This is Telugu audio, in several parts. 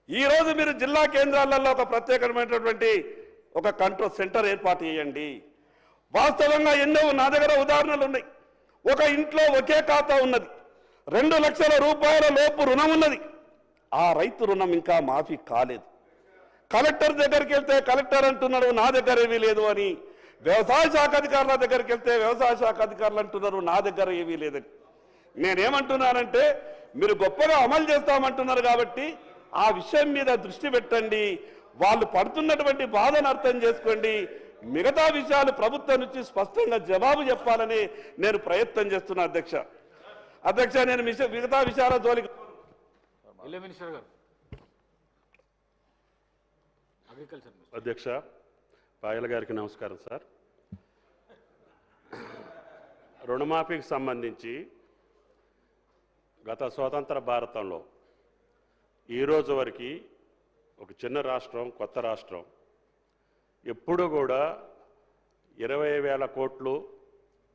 ఈరోజు మీరు జిల్లా కేంద్రాలలో ఒక ప్రత్యేకమైనటువంటి ఒక కంట్రోల్ సెంటర్ ఏర్పాటు చేయండి. వాస్తవంగా ఎన్నో నా దగ్గర ఉదాహరణలు ఉన్నాయి. ఒక ఇంట్లో ఒకే ఖాతా ఉన్నది, 2 లక్షల రూపాయల లోపు రుణం ఉన్నది. ఆ రైతు రుణం ఇంకా మాఫీ కాలేదు. కలెక్టర్ దగ్గరికి వెళ్తే కలెక్టర్ అంటున్నాడు నా దగ్గర ఏమీ లేదు అని, వ్యవసాయ శాఖ అధికారుల దగ్గరికి వెళ్తే వ్యవసాయ శాఖ అధికారులు అంటున్నారు నా దగ్గర ఏమీ లేదని. నేనేమంటున్నానంటే మీరు గొప్పగా అమలు చేస్తామంటున్నారు కాబట్టి ఆ విషయం మీద దృష్టి పెట్టండి, వాళ్ళు పడుతున్నటువంటి బాధను అర్థం చేసుకోండి. మిగతా విషయాలు ప్రభుత్వం నుంచి స్పష్టంగా జవాబు చెప్పాలని నేను ప్రయత్నం చేస్తున్నా అధ్యక్ష. నేను మిగతా విషయాల జోలికి అధ్యక్ష పాయల గారికి నమస్కారం సార్. రుణమాఫీకి సంబంధించి గత స్వతంత్ర భారతంలో ఈరోజు వరకు ఒక చిన్న రాష్ట్రం, కొత్త రాష్ట్రం ఎప్పుడు కూడా 20,000 కోట్లు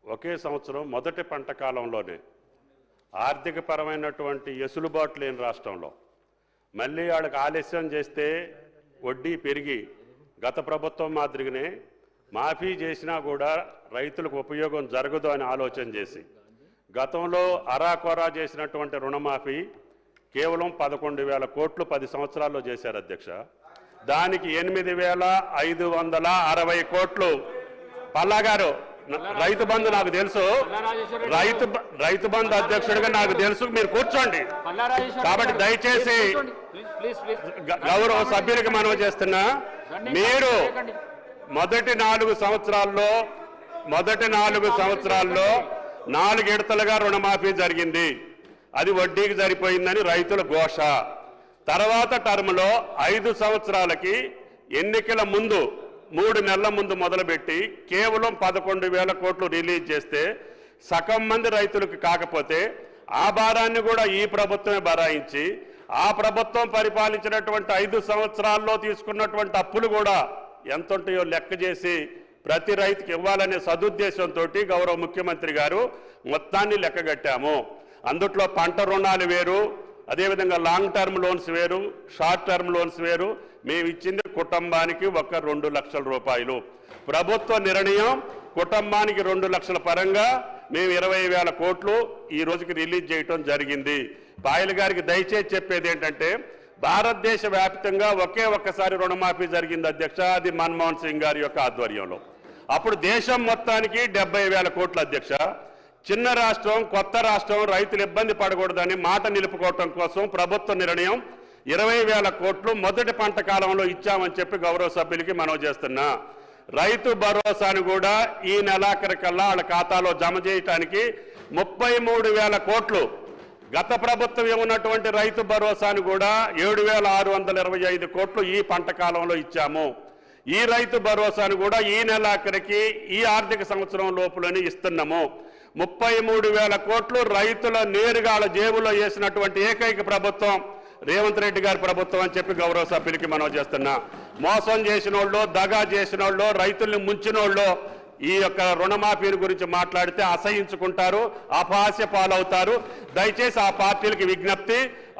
ఒకే సంవత్సరం మొదటి పంట కాలంలోనే ఆర్థిక పరమైనటువంటి ఎసులుబాటు లేని రాష్ట్రంలో మళ్ళీ వాళ్ళకి ఆలస్యం చేస్తే వడ్డీ పెరిగి గత ప్రభుత్వం మాదిరిగానే మాఫీ చేసినా కూడా రైతులకు ఉపయోగం జరగదు అని ఆలోచన చేసి గతంలో అరాకొరా చేసినటువంటి రుణమాఫీ కేవలం 11,000 కోట్లు 10 సంవత్సరాల్లో చేశారు అధ్యక్ష. దానికి 8,560 కోట్లు పల్లా గారు రైతు బంధు నాకు తెలుసు, రైతు బంధు అధ్యక్షుడిగా నాకు తెలుసు, మీరు కూర్చోండి. కాబట్టి దయచేసి గౌరవ సభ్యులకి మనవి చేస్తున్నా, మీరు మొదటి 4 సంవత్సరాల్లో 4 విడతలుగా రుణమాఫీ జరిగింది. అది వడ్డీకి సరిపోయిందని రైతుల ఘోష. తర్వాత టర్మ్లో 5 సంవత్సరాలకి ఎన్నికల ముందు 3 నెలల ముందు మొదలుపెట్టి కేవలం 11,000 కోట్లు రిలీజ్ చేస్తే సగం మంది రైతులకు కాకపోతే ఆ భారాన్ని కూడా ఈ ప్రభుత్వమే భరాయించి ఆ ప్రభుత్వం పరిపాలించినటువంటి 5 సంవత్సరాల్లో తీసుకున్నటువంటి అప్పులు కూడా ఎంత ఉంటాయో లెక్క చేసి ప్రతి రైతుకి ఇవ్వాలనే సదుద్దేశంతో గౌరవ ముఖ్యమంత్రి గారు మొత్తాన్ని లెక్కగట్టాము. అందుట్లో పంట రుణాలు వేరు, అదేవిధంగా లాంగ్ టర్మ్ లోన్స్ వేరు, షార్ట్ టర్మ్ లోన్స్ వేరు. మేము ఇచ్చింది కుటుంబానికి ఒక 2 లక్షల రూపాయలు. ప్రభుత్వ నిర్ణయం కుటుంబానికి 2 లక్షల పరంగా మేము 20,000 కోట్లు ఈ రోజుకి రిలీజ్ చేయటం జరిగింది. పాయల గారికి దయచేసి చెప్పేది ఏంటంటే భారతదేశ వ్యాప్తంగా ఒక్కసారి రుణమాఫీ జరిగింది అధ్యక్ష, అది మన్మోహన్ సింగ్ గారి యొక్క ఆధ్వర్యంలో. అప్పుడు దేశం మొత్తానికి 70,000 కోట్లు అధ్యక్ష. చిన్న రాష్ట్రం, కొత్త రాష్ట్రం రైతులు ఇబ్బంది పడకూడదని మాట నిలుపుకోవటం కోసం ప్రభుత్వ నిర్ణయం 20,000 కోట్లు మొదటి పంట కాలంలో ఇచ్చామని చెప్పి గౌరవ సభ్యులకి మనవి చేస్తున్నా. రైతు భరోసాను కూడా ఈ నెలాఖరికల్లా వాళ్ళ ఖాతాలో జమ చేయటానికి 33,000 కోట్లు గత ప్రభుత్వం ఏమున్నటువంటి రైతు భరోసాను కూడా 7,625 కోట్లు ఈ పంట కాలంలో ఇచ్చాము. ఈ రైతు భరోసాను కూడా ఈ నెలాఖరికి ఈ ఆర్థిక సంవత్సరం లోపులని ఇస్తున్నాము. 33,000 కోట్లు రైతుల నేరుగా జేబులో వేసినటువంటి ఏకైక ప్రభుత్వం రేవంత్ రెడ్డి గారి ప్రభుత్వం అని చెప్పి గౌరవ సభ్యులకి మనవి చేస్తున్నా. మోసం చేసిన వాళ్ళు, దగా చేసిన వాళ్ళు, రైతుల్ని ముంచిన వాళ్ళు ఈ యొక్క రుణమాఫీని గురించి మాట్లాడితే అసహించుకుంటారు, అపహాస్య పాలవుతారు. దయచేసి ఆ పార్టీలకి విజ్ఞప్తి,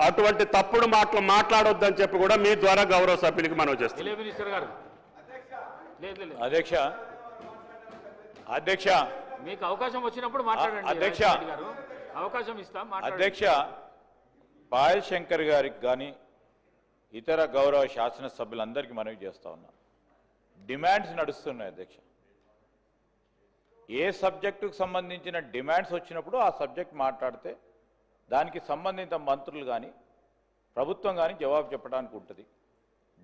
అటువంటి తప్పుడు మాటలు మాట్లాడొద్దని చెప్పి కూడా మీ ద్వారా గౌరవ సభ్యులకి మనవి చేస్తున్నాం. అధ్యక్ష మీకు అవకాశం వచ్చినప్పుడు మాట్లాడండి అధ్యక్ష. అవకాశం ఇస్తాం. అధ్యక్ష, పాయల్ శంకర్ గారికి కానీ ఇతర గౌరవ శాసనసభ్యులందరికీ మనవి చేస్తా ఉన్నా, డిమాండ్స్ నడుస్తున్నాయి అధ్యక్ష. ఏ సబ్జెక్టుకు సంబంధించిన డిమాండ్స్ వచ్చినప్పుడు ఆ సబ్జెక్ట్ మాట్లాడితే దానికి సంబంధిత మంత్రులు కానీ ప్రభుత్వం కానీ జవాబు చెప్పడానికి ఉంటుంది.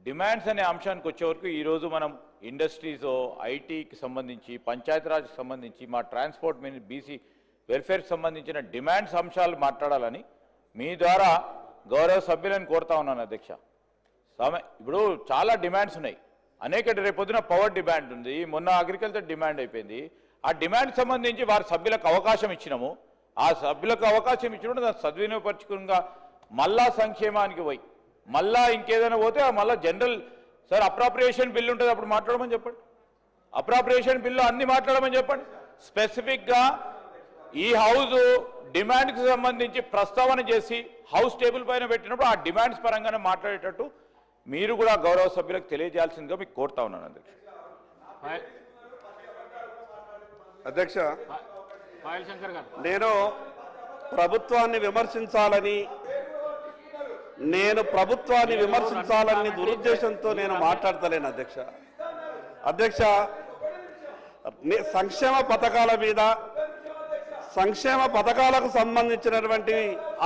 డిమాండ్స్ అనే అంశానికి వచ్చేవరకు ఈరోజు మనం ఇండస్ట్రీస్, ఐటీకి సంబంధించి, పంచాయతీరాజ్కి సంబంధించి, మా ట్రాన్స్పోర్ట్ బీసీ వెల్ఫేర్కి సంబంధించిన డిమాండ్స్ అంశాలు మాట్లాడాలని మీ ద్వారా గౌరవ సభ్యులను కోరుతా ఉన్నాను అధ్యక్ష. ఇప్పుడు చాలా డిమాండ్స్ ఉన్నాయి, అనేక. రేపొద్దున పవర్ డిమాండ్ ఉంది, మొన్న అగ్రికల్చర్ డిమాండ్ అయిపోయింది. ఆ డిమాండ్ సంబంధించి వారి సభ్యులకు అవకాశం ఇచ్చినాము. ఆ సభ్యులకు అవకాశం ఇచ్చినప్పుడు దాన్ని సద్వినియోగపరచుకుగా మళ్ళా సంక్షేమానికి పోయి మళ్ళా ఇంకేదైనా పోతే మళ్ళీ జనరల్ సార్ అప్రాప్రియేషన్ బిల్లు ఉంటుంది, అప్పుడు మాట్లాడమని చెప్పండి. అప్రాప్రియేషన్ బిల్లు అన్ని మాట్లాడమని చెప్పండి. స్పెసిఫిక్గా ఈ హౌస్ డిమాండ్కి సంబంధించి ప్రస్తావన చేసి హౌస్ టేబుల్ పైన పెట్టినప్పుడు ఆ డిమాండ్స్ పరంగానే మాట్లాడేటట్టు మీరు కూడా గౌరవ సభ్యులకు తెలియజేయాల్సిందిగా మీకు కోరుతా ఉన్నాను అధ్యక్ష. అధ్యక్ష, పాయల్ శంకర్ గారు, నేను ప్రభుత్వాన్ని విమర్శించాలని దురుద్దేశంతో నేను మాట్లాడతలేను అధ్యక్ష. అధ్యక్ష, సంక్షేమ పథకాలకు సంబంధించినటువంటి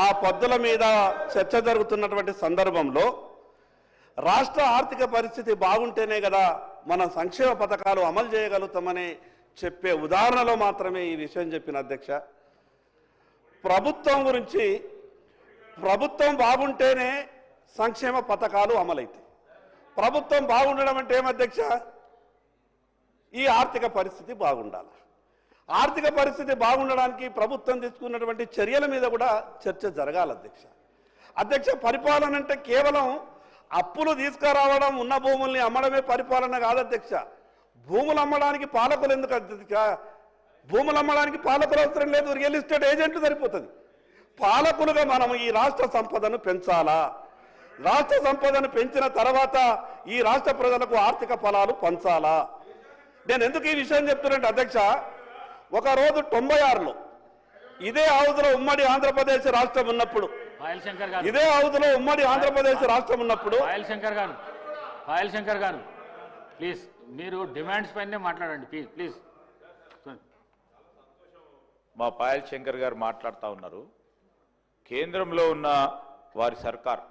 ఆ పద్ధతుల మీద చర్చ జరుగుతున్నటువంటి సందర్భంలో రాష్ట్ర ఆర్థిక పరిస్థితి బాగుంటేనే కదా మనం సంక్షేమ పథకాలు అమలు చేయగలుగుతామని చెప్పే ఉదాహరణలో మాత్రమే ఈ విషయం చెప్పిన అధ్యక్ష. ప్రభుత్వం బాగుంటేనే సంక్షేమ పథకాలు అమలవుతాయి. ప్రభుత్వం బాగుండడం అంటే ఏం అధ్యక్ష? ఈ ఆర్థిక పరిస్థితి బాగుండాలి. ఆర్థిక పరిస్థితి బాగుండడానికి ప్రభుత్వం తీసుకున్నటువంటి చర్యల మీద కూడా చర్చ జరగాలి అధ్యక్ష. పరిపాలన అంటే కేవలం అప్పులు తీసుకురావడం, ఉన్న భూముల్ని అమ్మడమే పరిపాలన కాదు అధ్యక్ష. భూములు అమ్మడానికి పాలకులు ఎందుకు అధ్యక్ష? భూములు అమ్మడానికి పాలకులు అవసరం లేదు, రియల్ ఎస్టేట్ ఏజెంట్లు సరిపోతుంది. పాలకులుగా మనం ఈ రాష్ట్ర సంపదను పెంచాలా. రాష్ట్ర సంపదను పెంచిన తర్వాత ఈ రాష్ట్ర ప్రజలకు ఆర్థిక ఫలాలు పంచాలా. నేను ఎందుకు ఈ విషయం చెప్తున్నానంటే అధ్యక్ష, ఒకరోజు 96లో ఇదే హౌజ్లో ఉమ్మడి ఆంధ్రప్రదేశ్ రాష్ట్రం ఉన్నప్పుడు, పాయల్ శంకర్ గారు, ఇదే హౌజ్లో ఉమ్మడి ఆంధ్రప్రదేశ్ రాష్ట్రం ఉన్నప్పుడు పాయల్ శంకర్ గారు ప్లీజ్ మీరు డిమాండ్స్ పైనే మాట్లాడండి ప్లీజ్. మా పాయల్ శంకర్ గారు మాట్లాడుతూ ఉన్నారు. కేంద్రంలో ఉన్న వారి సర్కార్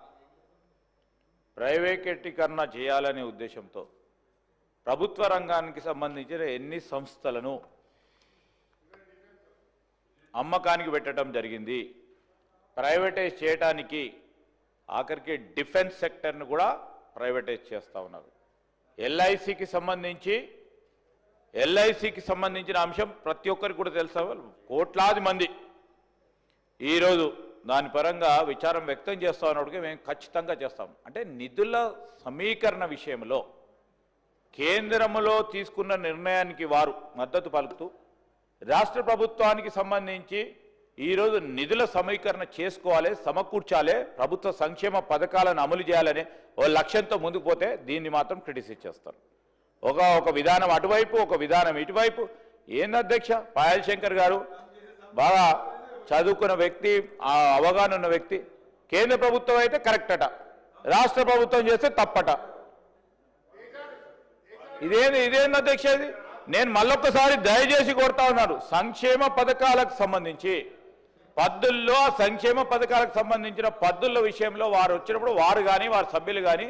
ప్రైవేటీకరణ చేయాలనే ఉద్దేశంతో ప్రభుత్వ రంగానికి సంబంధించిన ఎన్ని సంస్థలను అమ్మకానికి పెట్టడం జరిగింది. ప్రైవేటైజ్ చేయడానికి ఆఖరికి డిఫెన్స్ సెక్టర్ను కూడా ప్రైవేటైజ్ చేస్తూ ఉన్నారు. ఎల్ఐసికి సంబంధించిన అంశం ప్రతి ఒక్కరికి కూడా తెలుసా? కోట్లాది మంది ఈరోజు దాని పరంగా విచారం వ్యక్తం చేస్తా ఉన్నప్పటికీ మేము ఖచ్చితంగా చేస్తాం. అంటే నిధుల సమీకరణ విషయంలో కేంద్రంలో తీసుకున్న నిర్ణయానికి వారు మద్దతు పలుకుతూ రాష్ట్ర ప్రభుత్వానికి సంబంధించి ఈరోజు నిధుల సమీకరణ చేసుకోవాలి, సమకూర్చాలి, ప్రభుత్వ సంక్షేమ పథకాలను అమలు చేయాలనే ఓ లక్ష్యంతో ముందుకు పోతే దీన్ని మాత్రం క్రిటిసైజ్ చేస్తారు. ఒక విధానం అటువైపు, ఒక విధానం ఇటువైపు. ఏంది అధ్యక్ష? పాయల్ శంకర్ గారు బాగా చదువుకున్న వ్యక్తి, ఆ అవగాహన ఉన్న వ్యక్తి. కేంద్ర ప్రభుత్వం అయితే కరెక్ట్ అట, రాష్ట్ర ప్రభుత్వం చేస్తే తప్పట. ఇదేంది అధ్యక్ష? ఇది నేను మళ్ళొక్కసారి దయచేసి కోరుతా ఉన్నాను. సంక్షేమ పథకాలకు సంబంధించి పద్ధతుల్లో, సంక్షేమ పథకాలకు సంబంధించిన పద్ధతుల విషయంలో వారు వచ్చినప్పుడు వారు కానీ వారి సభ్యులు కానీ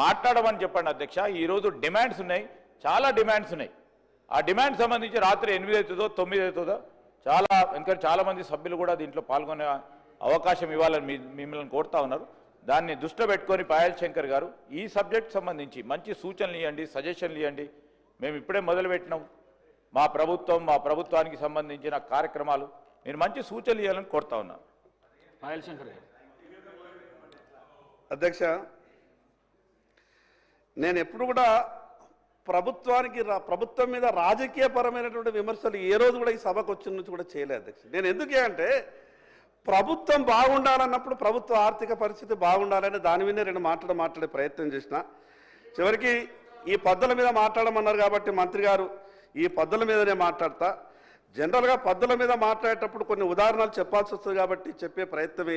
మాట్లాడమని చెప్పండి అధ్యక్ష. ఈరోజు డిమాండ్స్ ఉన్నాయి, చాలా డిమాండ్స్ ఉన్నాయి. ఆ డిమాండ్ సంబంధించి రాత్రి 8 అవుతుందో 9 అవుతుందో ఎందుకంటే చాలా మంది సభ్యులు కూడా దీంట్లో పాల్గొనే అవకాశం ఇవ్వాలని మిమ్మల్ని కోరుతా ఉన్నారు. దాన్ని దృష్టిలో పెట్టుకొని పాయల్ శంకర్ గారు ఈ సబ్జెక్ట్ సంబంధించి మంచి సూచనలు ఇవ్వండి, సజెషన్లు ఇవ్వండి. మేము ఇప్పుడే మొదలుపెట్టినాం మా ప్రభుత్వానికి సంబంధించిన కార్యక్రమాలు. మీరు మంచి సూచనలు ఇవ్వాలని కోరుతా ఉన్నాను. పాయల్ శంకర్ గారు. అధ్యక్ష, నేను ఎప్పుడు కూడా ప్రభుత్వం మీద రాజకీయపరమైనటువంటి విమర్శలు ఏ రోజు కూడా ఈ సభకు వచ్చిన నుంచి కూడా చేయలేదు అధ్యక్ష. నేను ఎందుకే అంటే ప్రభుత్వం బాగుండాలన్నప్పుడు ప్రభుత్వ ఆర్థిక పరిస్థితి బాగుండాలని దాని మీద 2 మాట్లాడే ప్రయత్నం చేసిన. చివరికి ఈ పద్ధతుల మీద మాట్లాడమన్నారు కాబట్టి మంత్రి గారు ఈ పద్ధతుల మీదనే మాట్లాడతా. జనరల్గా పద్ధతుల మీద మాట్లాడేటప్పుడు కొన్ని ఉదాహరణలు చెప్పాల్సి వస్తుంది కాబట్టి చెప్పే ప్రయత్నమే